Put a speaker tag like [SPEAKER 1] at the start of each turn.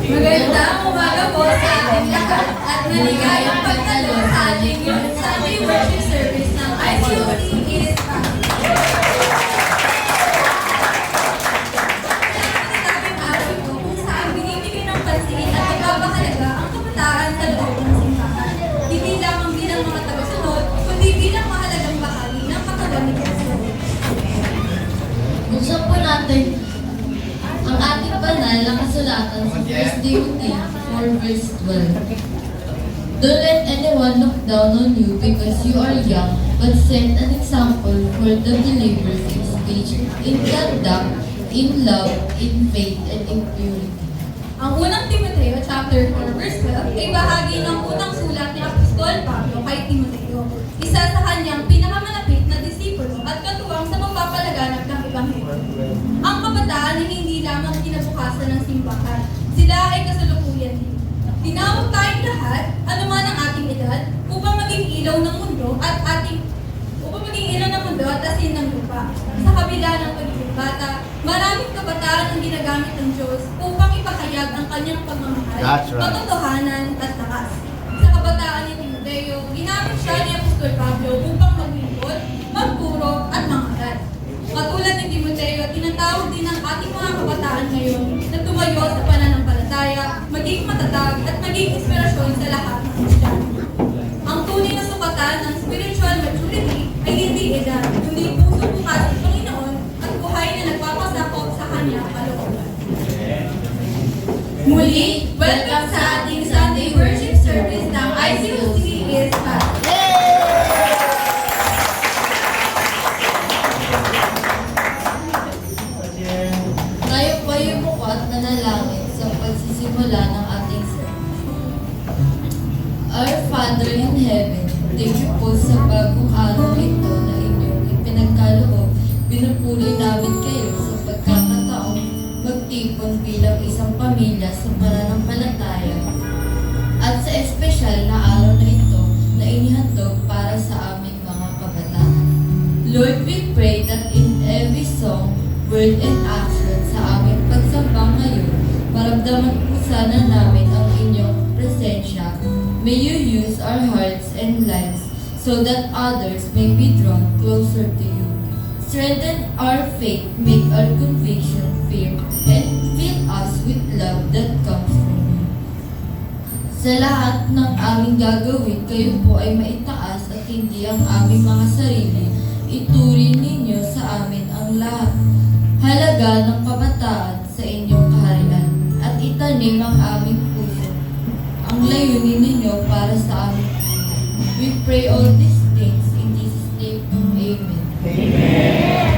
[SPEAKER 1] Magandang umaga po sa ating lahat at maligayang pagtalo sa ating Sunday worship service ng ICOC is Sinasabing araw ito kung saan binibigay ng pansin at nagpapahalaga ang kabataan sa loob ng simbahan. Hindi lamang bilang mga tagasunod, kundi bilang mahalagang bahagi ng katawan ni Kristo.
[SPEAKER 2] Buksan po natin ang ating banal na kasulatan sa 1 Timothy 4 verse 12. Don't let anyone look down on you because you are young, but set an example for the believers in speech, in conduct, in love, in faith, and in purity.
[SPEAKER 1] Ang unang Timoteo chapter 4 verse 12 ay bahagi ng unang sulat ni Apostol Pablo kay Timoteo, isa sa kanyang pinakamalapit na disipulo at katuwang sa pagpapalaganap ng Ebanghelyo. Ang kabataan ay hindi lamang kinabukasan ng simbahan, sila ay kasalukuyan din. Tinawag tayong lahat, anuman ang ating edad, upang maging ilaw ng mundo at asin ng lupa. Sa kabila ng pagiging bata, maraming kabataan ang ginagamit ng Diyos upang ipahayag ang kanyang pagmamahal, katotohanan at lakas. Sa kabataan ni Timoteo, ginamit siya ni Apostol Pablo upang maglingkod, magturo at mangaral. Katulad ni Timoteo, tinatawag din ang ating mga kabataan ngayon na tumayo sa pananampalataya, maging matatag at maging inspirasyon sa lahat ng Kristiyano. Ang tunay na sukatan ng spiritual maturity ay hindi edad, kundi puso bukas ng Panginoon at buhay na nagpapasakop sa kanyang kalooban. Muli, welcome sa ating Sunday worship service ng ICOC is
[SPEAKER 2] Tayo po ay umuko at manalangin sa pagsisimula ng ating service. Our Father in Heaven, thank you po sa bagong araw ito na inyong ipinagkaloob. Pinupuri namin kayo sa pagkakataong magtipon bilang isang pamilya sa pananampalataya at sa espesyal na araw na ito na inihandog para sa aming mga kabataan. Lord, we pray that in every song, word and action sa aming pagsamba ngayon, maramdaman po sana namin ang inyong presensya. May you use our hearts and lives so that others may be drawn closer to you. Strengthen our faith, make our conviction firm, and fill us with love that comes from you. Sa lahat ng aming gagawin, kayo po ay maitaas at hindi ang aming mga sarili. Ituring ninyo sa amin ang lahat. Halaga ng kabataan sa inyong kaharian at itanim ang aming puso ang layunin ninyo para sa aming puso. We pray all this